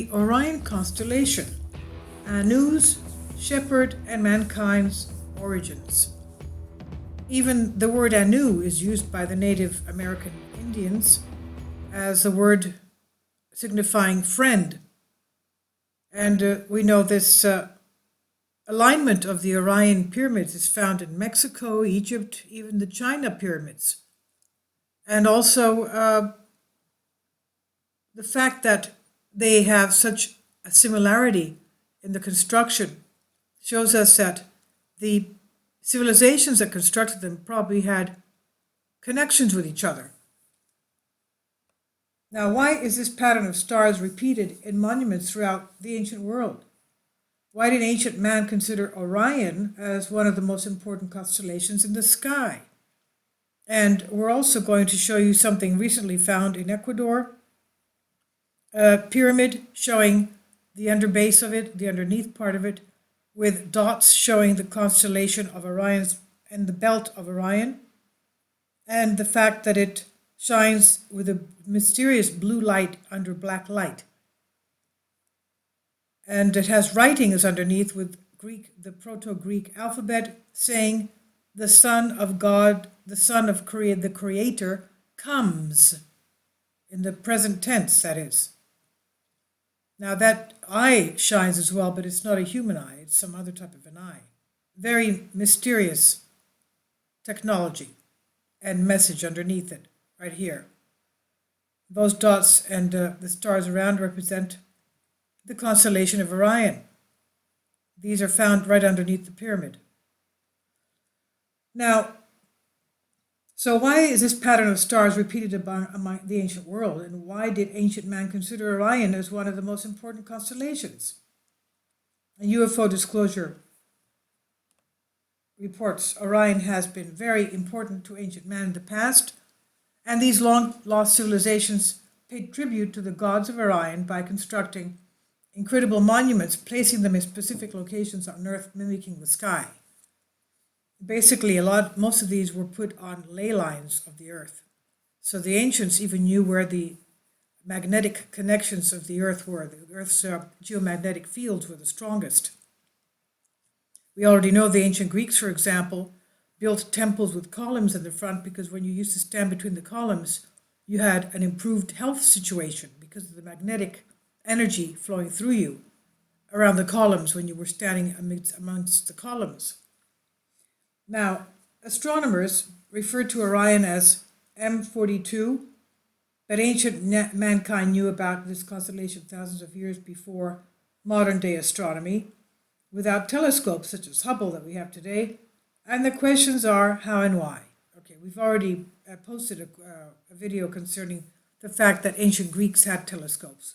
the Orion Constellation, Anu's shepherd and mankind's origins. Even the word Anu is used by the Native American Indians as a word signifying friend. And we know this alignment of the Orion pyramids is found in Mexico, Egypt, even the China pyramids. And also the fact that they have such a similarity in the construction shows us that the civilizations that constructed them probably had connections with each other. Now, why is this pattern of stars repeated in monuments throughout the ancient world? Why did ancient man consider Orion as one of the most important constellations in the sky? And we're also going to show you something recently found in Ecuador, a pyramid showing the underbase of it, the underneath part of it, with dots showing the constellation of Orion and the belt of Orion, and the fact that it shines with a mysterious blue light under black light. And it has writings underneath with the Proto-Greek alphabet saying, the Son of God, the Son of the Creator comes, in the present tense, that is. Now that eye shines as well, but it's not a human eye, it's some other type of an eye. Very mysterious technology and message underneath it, right here. Those dots and the stars around represent the constellation of Orion. These are found right underneath the pyramid. Now, so why is this pattern of stars repeated among the ancient world, and why did ancient man consider Orion as one of the most important constellations? And UFO disclosure reports Orion has been very important to ancient man in the past, and these long-lost civilizations paid tribute to the gods of Orion by constructing incredible monuments, placing them in specific locations on Earth, mimicking the sky. Basically, most of these were put on ley lines of the Earth. So the ancients even knew where the magnetic connections of the Earth were. The Earth's geomagnetic fields were the strongest. We already know the ancient Greeks, for example, built temples with columns in the front because when you used to stand between the columns, you had an improved health situation because of the magnetic energy flowing through you around the columns when you were standing amongst the columns. Now, astronomers referred to Orion as M42, but ancient mankind knew about this constellation thousands of years before modern-day astronomy, without telescopes such as Hubble that we have today. And the questions are how and why. Okay, we've already posted a video concerning the fact that ancient Greeks had telescopes.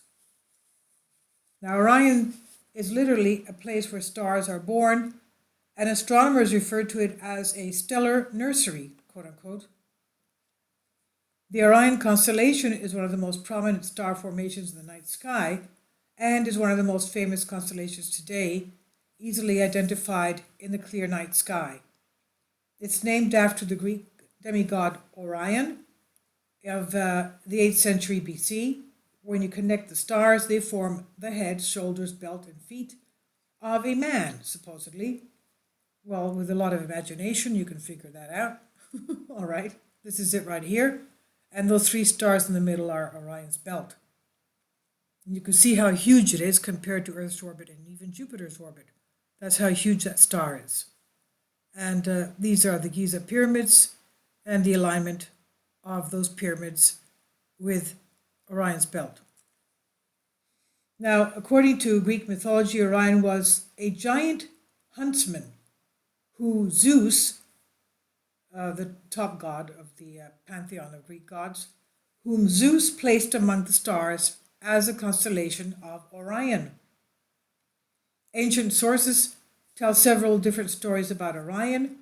Now, Orion is literally a place where stars are born, and astronomers refer to it as a stellar nursery, quote unquote. The Orion constellation is one of the most prominent star formations in the night sky and is one of the most famous constellations today, easily identified in the clear night sky. It's named after the Greek demigod Orion of the 8th century BC. When you connect the stars, they form the head, shoulders, belt, and feet of a man, supposedly. Well, with a lot of imagination, you can figure that out. All right, this is it right here. And those 3 stars in the middle are Orion's belt. And you can see how huge it is compared to Earth's orbit and even Jupiter's orbit. That's how huge that star is. And these are the Giza pyramids and the alignment of those pyramids with Orion's belt. Now, according to Greek mythology, Orion was a giant huntsman who Zeus, the top god of the pantheon of Greek gods, whom Zeus placed among the stars as a constellation of Orion. Ancient sources tell several different stories about Orion.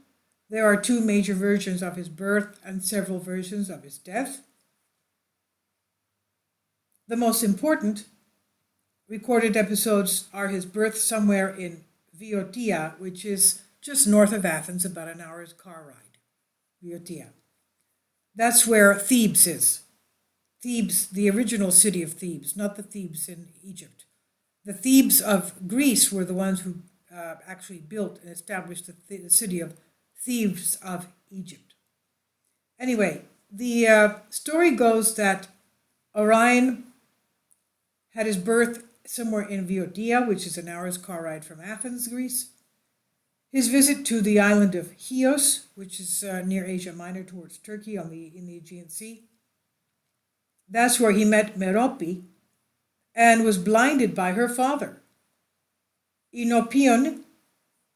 There are 2 major versions of his birth and several versions of his death. The most important recorded episodes are his birth somewhere in Viotia, which is just north of Athens, about an hour's car ride. Viotia. That's where Thebes is. Thebes, the original city of Thebes, not the Thebes in Egypt. The Thebes of Greece were the ones who actually built and established the city of Thebes of Egypt. Anyway, the story goes that Orion had his birth somewhere in Viotia, which is an hour's car ride from Athens, Greece. His visit to the island of Chios, which is near Asia Minor towards Turkey in the Aegean Sea. That's where he met Merope and was blinded by her father. Enopion,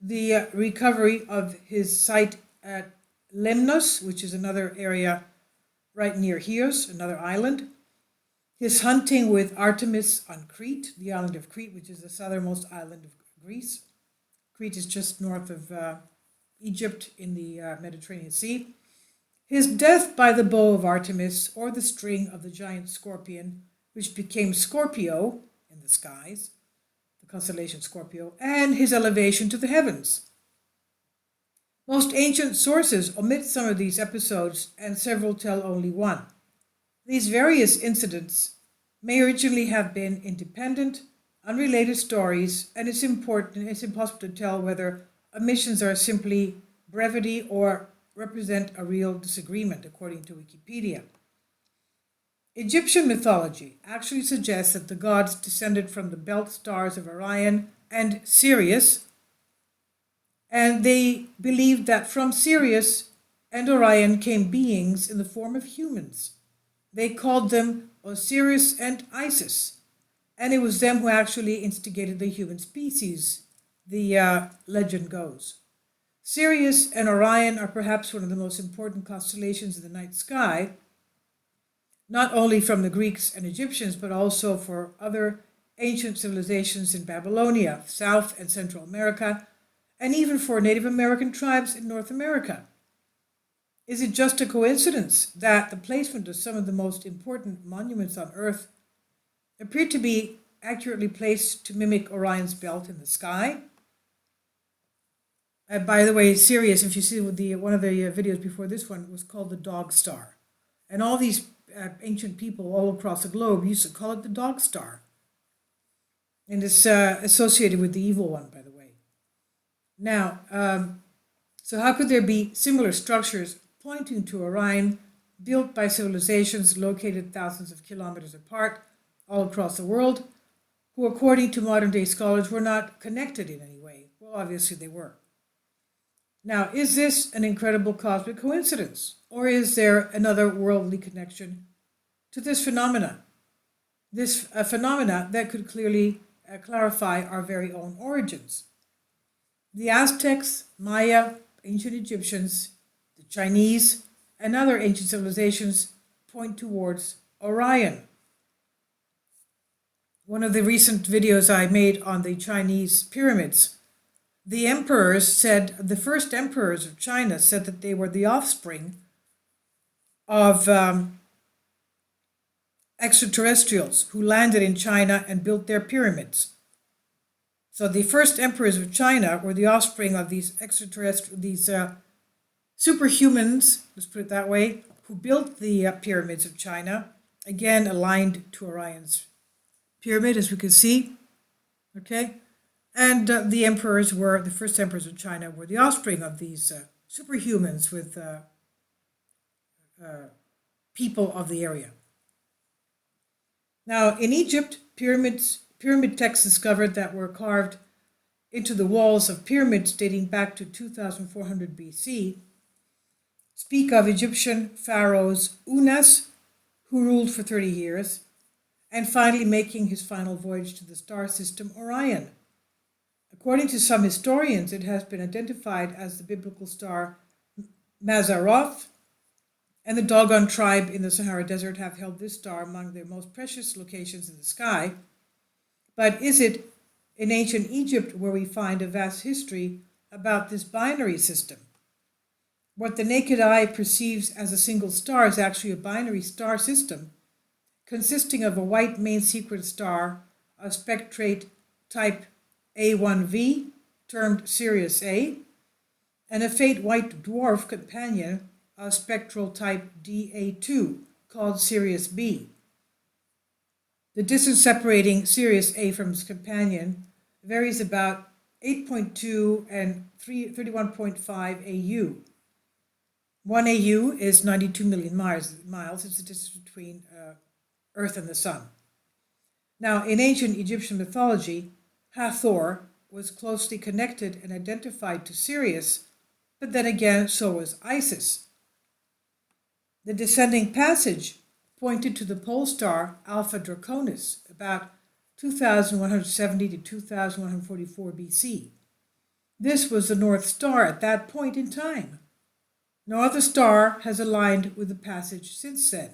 the recovery of his sight at Lemnos, which is another area right near Chios, another island. His hunting with Artemis on Crete, the island of Crete, which is the southernmost island of Greece. Crete is just north of Egypt in the Mediterranean Sea. His death by the bow of Artemis, or the string of the giant scorpion, which became Scorpio in the skies, the constellation Scorpio, and his elevation to the heavens. Most ancient sources omit some of these episodes, and several tell only one. These various incidents may originally have been independent, unrelated stories, and it's impossible to tell whether omissions are simply brevity or represent a real disagreement, according to Wikipedia. Egyptian mythology actually suggests that the gods descended from the belt stars of Orion and Sirius, and they believed that from Sirius and Orion came beings in the form of humans. They called them Osiris and Isis, and it was them who actually instigated the human species, the legend goes. Sirius and Orion are perhaps one of the most important constellations in the night sky, not only from the Greeks and Egyptians, but also for other ancient civilizations in Babylonia, South and Central America, and even for Native American tribes in North America. Is it just a coincidence that the placement of some of the most important monuments on Earth appear to be accurately placed to mimic Orion's belt in the sky? By the way, Sirius, if you see one of the videos before this one, was called the dog star. And all these ancient people all across the globe used to call it the dog star. And it's associated with the evil one, by the way. Now, so how could there be similar structures pointing to Orion, built by civilizations located thousands of kilometers apart all across the world, who, according to modern-day scholars, were not connected in any way? Well, obviously they were. Now, is this an incredible cosmic coincidence, or is there another worldly connection to this phenomena? This phenomena that could clearly clarify our very own origins. The Aztecs, Maya, ancient Egyptians, the Chinese, and other ancient civilizations point towards Orion. One of the recent videos I made on the Chinese pyramids, the first emperors of China said that they were the offspring of extraterrestrials who landed in China and built their pyramids. So the first emperors of China were the offspring of these superhumans, let's put it that way, who built the pyramids of China, again aligned to Orion's pyramid, as we can see. Okay, and the first emperors of China were the offspring of these superhumans with people of the area. Now, in Egypt, pyramid texts discovered that were carved into the walls of pyramids dating back to 2400 BC speak of Egyptian pharaohs Unas, who ruled for 30 years, and finally making his final voyage to the star system Orion. According to some historians, it has been identified as the biblical star Mazzaroth, and the Dogon tribe in the Sahara Desert have held this star among their most precious locations in the sky. But is it in ancient Egypt where we find a vast history about this binary system? What the naked eye perceives as a single star is actually a binary star system consisting of a white main sequence star of spectrate type A1V, termed Sirius A, and a faint white dwarf companion of spectral type DA2, called Sirius B. The distance separating Sirius A from its companion varies about 8.2 and 31.5 AU. 1 AU is 92 million miles. It's the distance between Earth and the Sun. Now, in ancient Egyptian mythology, Hathor was closely connected and identified to Sirius, but then again, so was Isis. The descending passage pointed to the pole star Alpha Draconis, about 2170 to 2144 BC. This was the North Star at that point in time. No other star has aligned with the passage since then.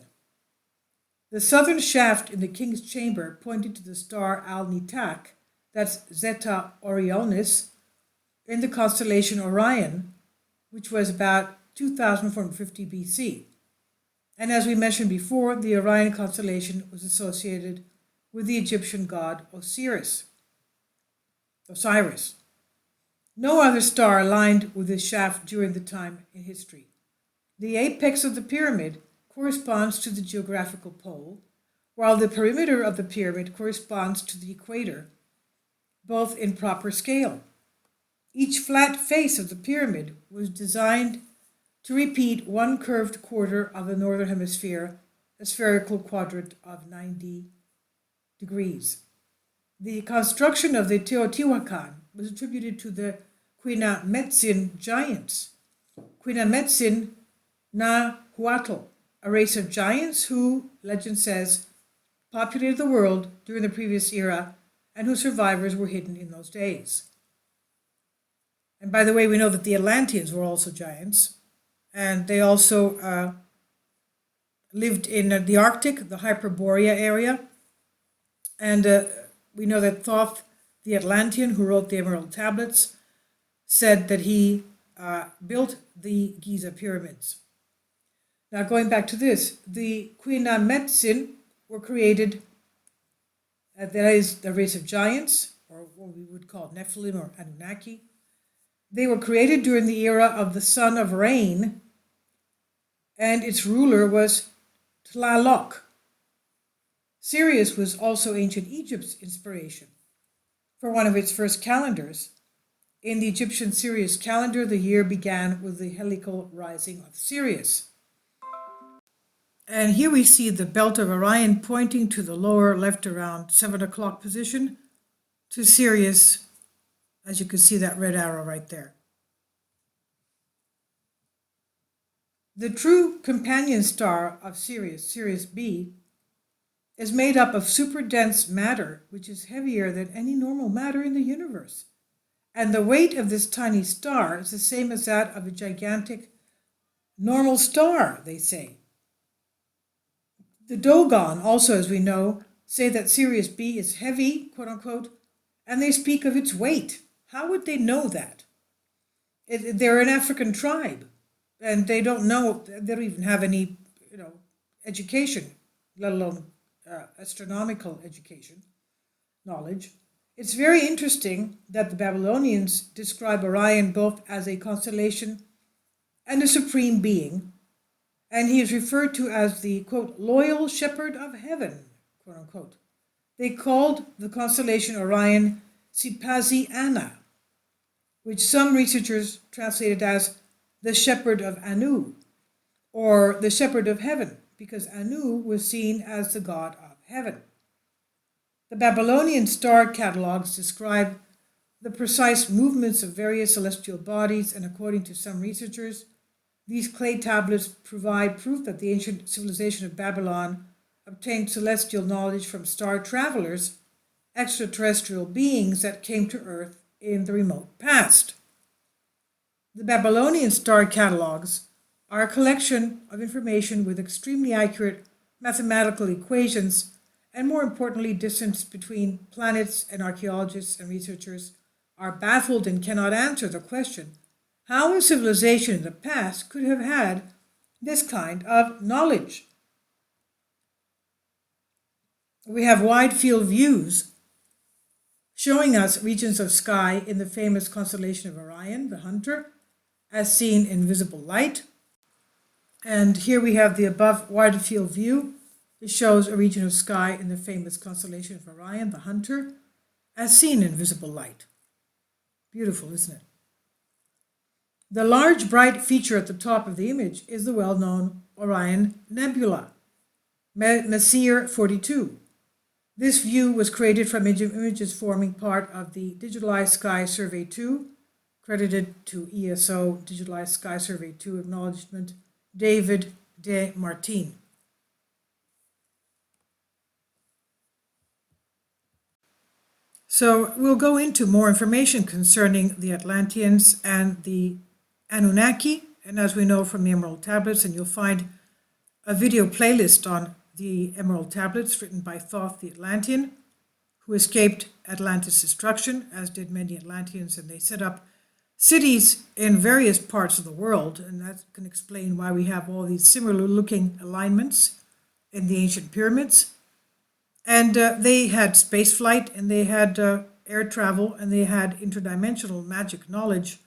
The southern shaft in the king's chamber pointed to the star Al-Nitak, that's Zeta Orionis, in the constellation Orion, which was about 2450 BC. And as we mentioned before, the Orion constellation was associated with the Egyptian god Osiris. No other star aligned with this shaft during the time in history. The apex of the pyramid corresponds to the geographical pole, while the perimeter of the pyramid corresponds to the equator, both in proper scale. Each flat face of the pyramid was designed to repeat one curved quarter of the northern hemisphere, a spherical quadrant of 90 degrees. The construction of the Teotihuacan was attributed to the Quinametzin giants, Quinametzin Nahuatl, a race of giants who, legend says, populated the world during the previous era and whose survivors were hidden in those days. And by the way, we know that the Atlanteans were also giants, and they also lived in the Arctic, the Hyperborea area, and we know that Thoth the Atlantean, who wrote the Emerald Tablets, said that he built the Giza pyramids. Now, going back to this, the Quinametzin were created, that is the race of giants, or what we would call Nephilim or Anunnaki. They were created during the era of the son of rain, and its ruler was Tlaloc. Sirius was also ancient Egypt's inspiration for one of its first calendars. In the Egyptian Sirius calendar, the year began with the heliacal rising of Sirius. And here we see the belt of Orion pointing to the lower left around 7 o'clock position to Sirius, as you can see that red arrow right there. The true companion star of Sirius, Sirius B, is made up of super dense matter, which is heavier than any normal matter in the universe. And the weight of this tiny star is the same as that of a gigantic normal star, they say. The Dogon also, as we know, say that Sirius B is heavy, quote unquote, and they speak of its weight. How would they know that? They're an African tribe, and they don't know, they don't even have any, education, let alone astronomical education, knowledge. It's very interesting that the Babylonians describe Orion both as a constellation and a supreme being, and he is referred to as the, quote, loyal shepherd of heaven, quote unquote. They called the constellation Orion Sipazi Anna, which some researchers translated as the shepherd of Anu, or the shepherd of heaven, because Anu was seen as the god of heaven. The Babylonian star catalogs describe the precise movements of various celestial bodies, and according to some researchers, these clay tablets provide proof that the ancient civilization of Babylon obtained celestial knowledge from star travelers, extraterrestrial beings that came to Earth in the remote past. The Babylonian star catalogs are a collection of information with extremely accurate mathematical equations, and more importantly, distance between planets, and archaeologists and researchers are baffled and cannot answer the question how a civilization in the past could have had this kind of knowledge. We have wide field views showing us regions of sky in the famous constellation of Orion, the Hunter, as seen in visible light. And here we have the above wide field view It shows a region of sky in the famous constellation of Orion, the Hunter, as seen in visible light. Beautiful, isn't it? The large bright feature at the top of the image is the well-known Orion Nebula, Messier 42. This view was created from images forming part of the Digitalized Sky Survey 2, credited to ESO Digitalized Sky Survey 2 Acknowledgement, David de Martin. So we'll go into more information concerning the Atlanteans and the Anunnaki, and as we know from the Emerald Tablets, and you'll find a video playlist on the Emerald Tablets written by Thoth the Atlantean, who escaped Atlantis' destruction, as did many Atlanteans, and they set up cities in various parts of the world, and that can explain why we have all these similar looking alignments in the ancient pyramids. And they had space flight, and they had air travel, and they had interdimensional magic knowledge,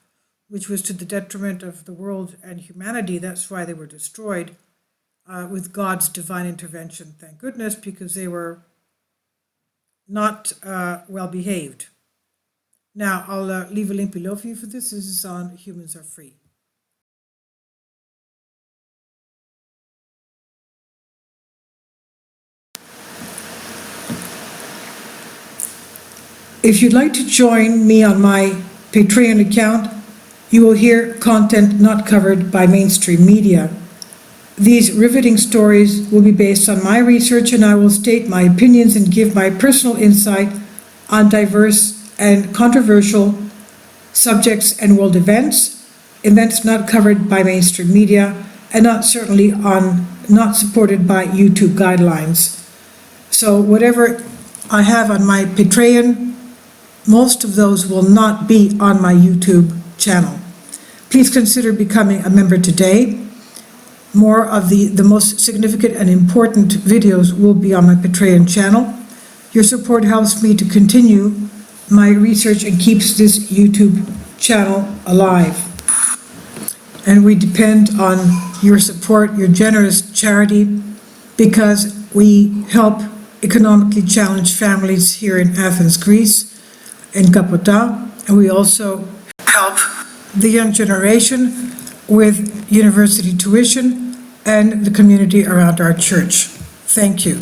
which was to the detriment of the world and humanity. That's why they were destroyed with God's divine intervention, thank goodness, because they were not well behaved. Now, I'll leave a link below for you for this. This is on Humans Are Free. If you'd like to join me on my Patreon account, you will hear content not covered by mainstream media. These riveting stories will be based on my research, and I will state my opinions and give my personal insight on diverse and controversial subjects and world events not covered by mainstream media, and not supported by YouTube guidelines. So whatever I have on my Patreon, most of those will not be on my YouTube channel. Please consider becoming a member today. More of the most significant and important videos will be on my Patreon channel. Your support helps me to continue my research and keeps this YouTube channel alive. And we depend on your support, your generous charity, because we help economically challenged families here in Athens, Greece, in Kapota, and we also help the young generation with university tuition and the community around our church. Thank you.